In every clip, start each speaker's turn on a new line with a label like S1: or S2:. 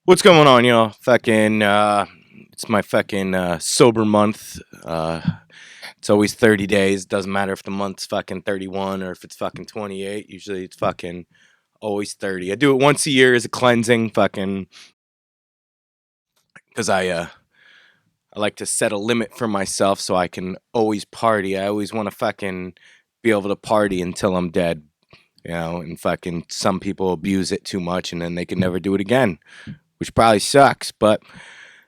S1: What's going on, y'all? It's my sober month. It's always 30 days. Doesn't matter if the month's 31 or if it's 28. Usually it's always 30. I do it once a year as a cleansing, because I like to set a limit for myself so I can always party. I always want to be able to party until I'm dead, and some people abuse it too much and then they can never do it again, which probably sucks, but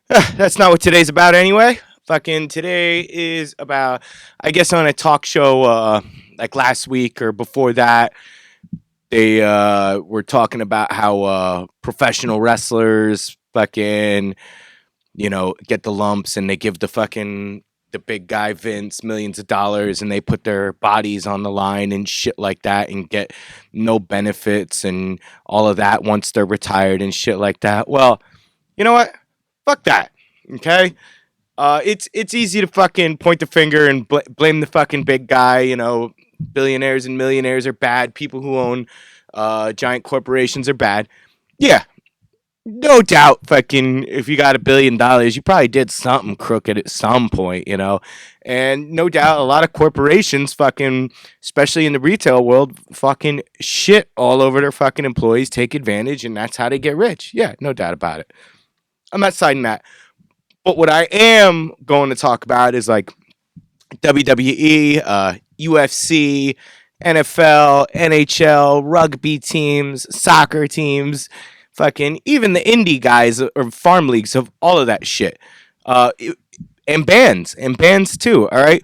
S1: that's not what today's about anyway. Today is about, I guess, on a talk show like last week or before that, they were talking about how professional wrestlers get the lumps, and they give the big guy Vince millions of dollars, and they put their bodies on the line and shit like that and get no benefits and all of that once they're retired and shit like that. Well, you know what? Fuck that. Okay? It's easy to point the finger and blame the big guy. Billionaires and millionaires are bad. People who own giant corporations are bad. Yeah, no doubt. If you got $1 billion, you probably did something crooked at some point. And no doubt a lot of corporations especially in the retail world, shit all over their employees, take advantage, and that's how they get rich. Yeah, no doubt about it. I'm not citing that. But what I am going to talk about is WWE, UFC, NFL, NHL, rugby teams, soccer teams, even the indie guys or farm leagues of all of that shit. And bands too, all right?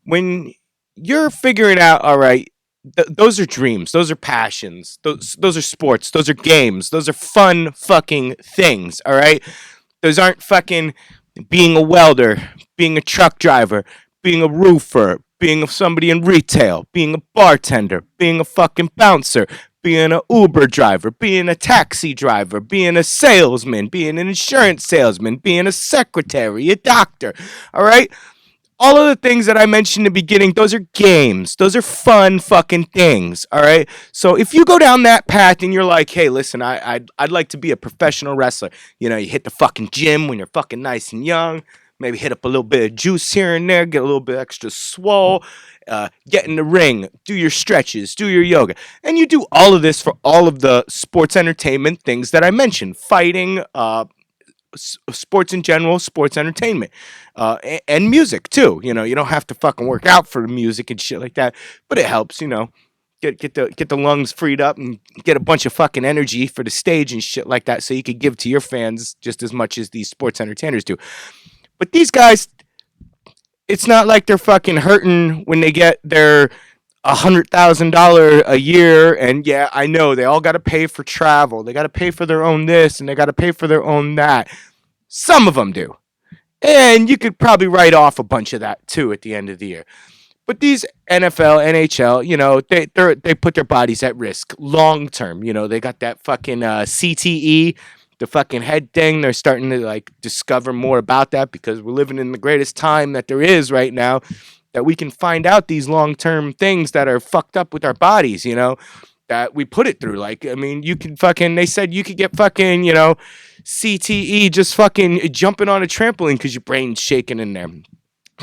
S1: When you're figuring out, all right, those are dreams, those are passions, those are sports, those are games, those are fun things, all right? Those aren't being a welder, being a truck driver, being a roofer, being somebody in retail, being a bartender, being a bouncer, being an Uber driver, being a taxi driver, being a salesman, being an insurance salesman, being a secretary, a doctor, all right? All of the things that I mentioned in the beginning, those are games. Those are fun things, all right? So if you go down that path and you're like, hey, listen, I'd like to be a professional wrestler. You hit the gym when you're nice and young. Maybe hit up a little bit of juice here and there, get a little bit extra swole, get in the ring, do your stretches, do your yoga. And you do all of this for all of the sports entertainment things that I mentioned. Fighting, sports in general, sports entertainment, and music too. You don't have to work out for music and shit like that, but it helps. Get the lungs freed up and get a bunch of energy for the stage and shit like that, so you could give to your fans just as much as these sports entertainers do. But these guys, it's not like they're hurting when they get their $100,000 a year. And yeah, I know they all got to pay for travel. They got to pay for their own this and they got to pay for their own that. Some of them do. And you could probably write off a bunch of that too at the end of the year. But these NFL, NHL, they put their bodies at risk long term. They got that CTE, the head thing. They're starting to discover more about that because we're living in the greatest time that there is right now, that we can find out these long-term things that are fucked up with our bodies, that we put it through. You can they said you could get CTE just jumping on a trampoline because your brain's shaking in there.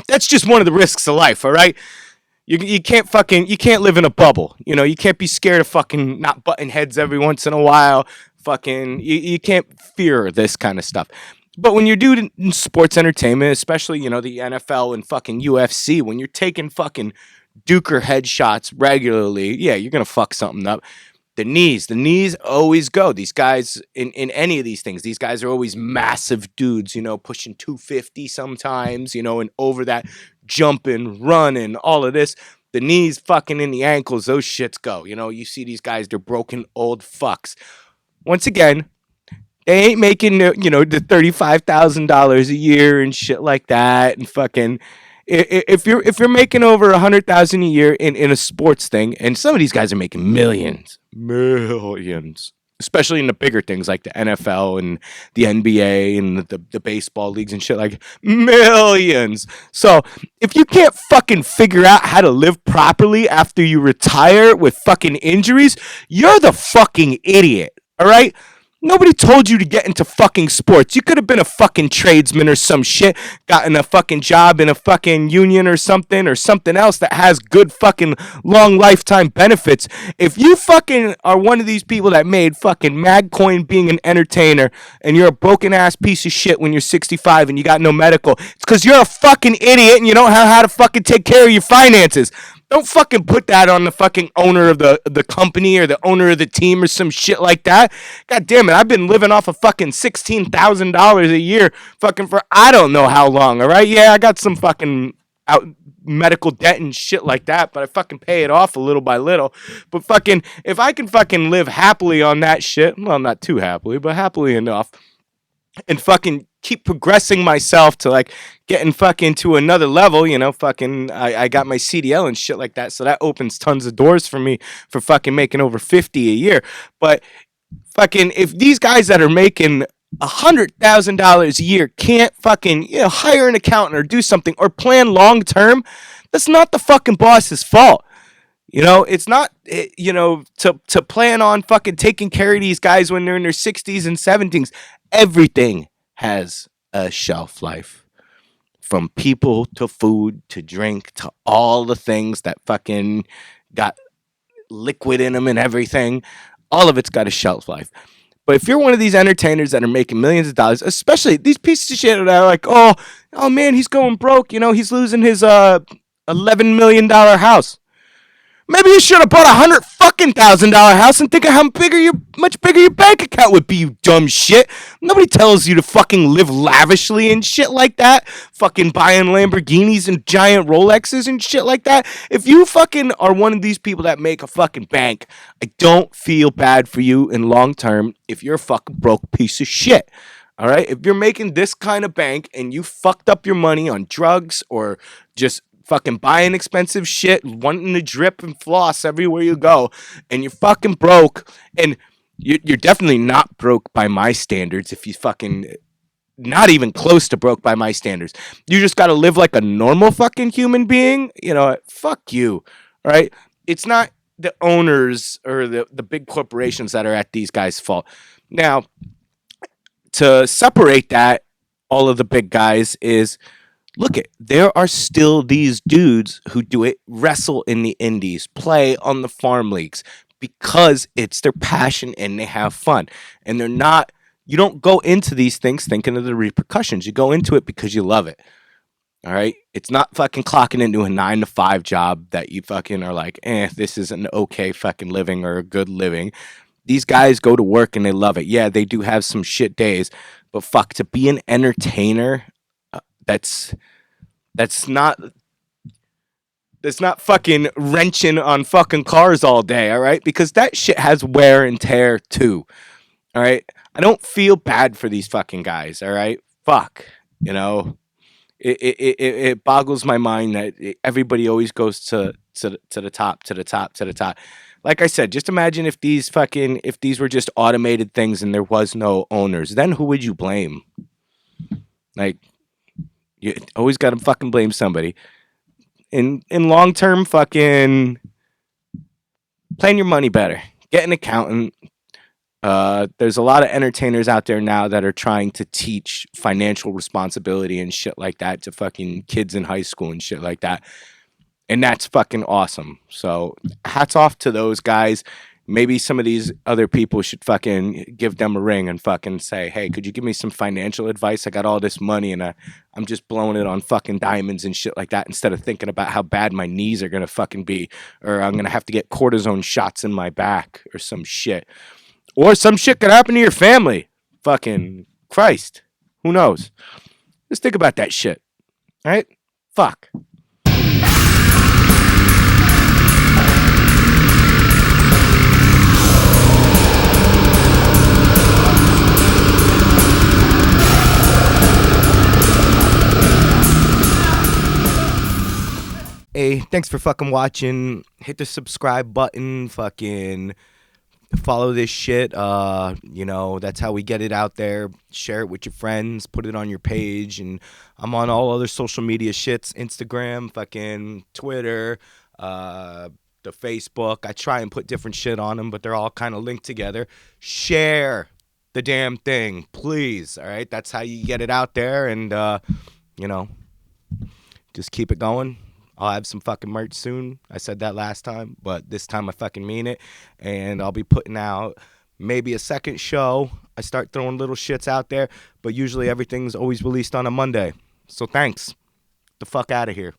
S1: That's just one of the risks of life, all right? You can't live in a bubble. You can't be scared of not butting heads every once in a while. You can't fear this kind of stuff. But when you're doing sports entertainment, especially, the NFL and UFC, when you're taking duker headshots regularly, yeah, you're going to fuck something up. The knees always go. These guys, in any of these things, these guys are always massive dudes, pushing 250 sometimes, and over that, jumping, running, all of this. The knees, in the ankles, those shits go. You see these guys, they're broken old fucks. Once again, they ain't making the $35,000 a year and shit like that. And if you're making over $100,000 a year in a sports thing, and some of these guys are making millions, especially in the bigger things like the NFL and the NBA and the baseball leagues and shit, millions. So if you can't figure out how to live properly after you retire with injuries, you're the idiot. All right. Nobody told you to get into fucking sports. You could have been a fucking tradesman or some shit, gotten a fucking job in a fucking union or something else that has good fucking long lifetime benefits. If you fucking are one of these people that made fucking mad coin being an entertainer and you're a broken ass piece of shit when you're 65 and you got no medical, it's because you're a fucking idiot and you don't know how to fucking take care of your finances. Don't fucking put that on the fucking owner of the company or the owner of the team or some shit like that. God damn it, I've been living off of fucking $16,000 a year fucking for I don't know how long, all right? Yeah, I got some fucking out medical debt and shit like that, but I fucking pay it off a little by little. But fucking if I can fucking live happily on that shit, well, not too happily, but happily enough, and fucking keep progressing myself to like getting fucking to another level, fucking I got my CDL and shit like that. So that opens tons of doors for me for fucking making over 50 a year. But fucking if these guys that are making $100,000 a year can't fucking hire an accountant or do something or plan long term, that's not the fucking boss's fault. It's not, to plan on fucking taking care of these guys when they're in their 60s and 70s. Everything has a shelf life. From people to food to drink to all the things that fucking got liquid in them and everything. All of it's got a shelf life. But if you're one of these entertainers that are making millions of dollars, especially these pieces of shit that are like, oh man, he's going broke. He's losing his $11 million house. Maybe you should have bought $100,000 house and think of how much bigger your bank account would be, you dumb shit. Nobody tells you to fucking live lavishly and shit like that. Fucking buying Lamborghinis and giant Rolexes and shit like that. If you fucking are one of these people that make a fucking bank, I don't feel bad for you in long term if you're a fucking broke piece of shit. All right? If you're making this kind of bank and you fucked up your money on drugs or just fucking buying expensive shit, wanting to drip and floss everywhere you go, and you're fucking broke, and you're definitely not broke by my standards if you fucking not even close to broke by my standards. You just got to live like a normal fucking human being. Fuck you, right? It's not the owners or the big corporations that are at these guys' fault. Now, to separate that, all of the big guys is, look at, there are still these dudes who do it, wrestle in the indies, play on the farm leagues because it's their passion and they have fun. And you don't go into these things thinking of the repercussions. You go into it because you love it. All right. It's not fucking clocking into a 9-to-5 job that you fucking are like, this is an okay fucking living or a good living. These guys go to work and they love it. Yeah, they do have some shit days, but fuck, to be an entertainer, that's not fucking wrenching on fucking cars all day, all right? Because that shit has wear and tear too, all right? I don't feel bad for these fucking guys, all right? Fuck, it boggles my mind that everybody always goes to the top. Like I said, just imagine if these were just automated things and there was no owners, then who would you blame? Like, you always got to fucking blame somebody. In long term, fucking plan your money better. Get an accountant. There's a lot of entertainers out there now that are trying to teach financial responsibility and shit like that to fucking kids in high school and shit like that. And that's fucking awesome. So hats off to those guys. Maybe some of these other people should fucking give them a ring and fucking say, hey, could you give me some financial advice? I got all this money and I'm just blowing it on fucking diamonds and shit like that instead of thinking about how bad my knees are going to fucking be, or I'm going to have to get cortisone shots in my back or some shit. Or some shit could happen to your family. Fucking Christ. Who knows? Just think about that shit. All right? Fuck. Hey, thanks for fucking watching. Hit the subscribe button. Fucking follow this shit. That's how we get it out there. Share it with your friends. Put it on your page. And I'm on all other social media shits. Instagram, fucking Twitter, the Facebook. I try and put different shit on them, but they're all kind of linked together. Share. the damn thing, please. All right, that's how you get it out there, and you know, just keep it going. I'll have some fucking merch soon. I said that last time, but this time I fucking mean it. And I'll be putting out maybe a second show. I start throwing little shits out there, but usually everything's always released on a Monday. So thanks. The fuck out of here.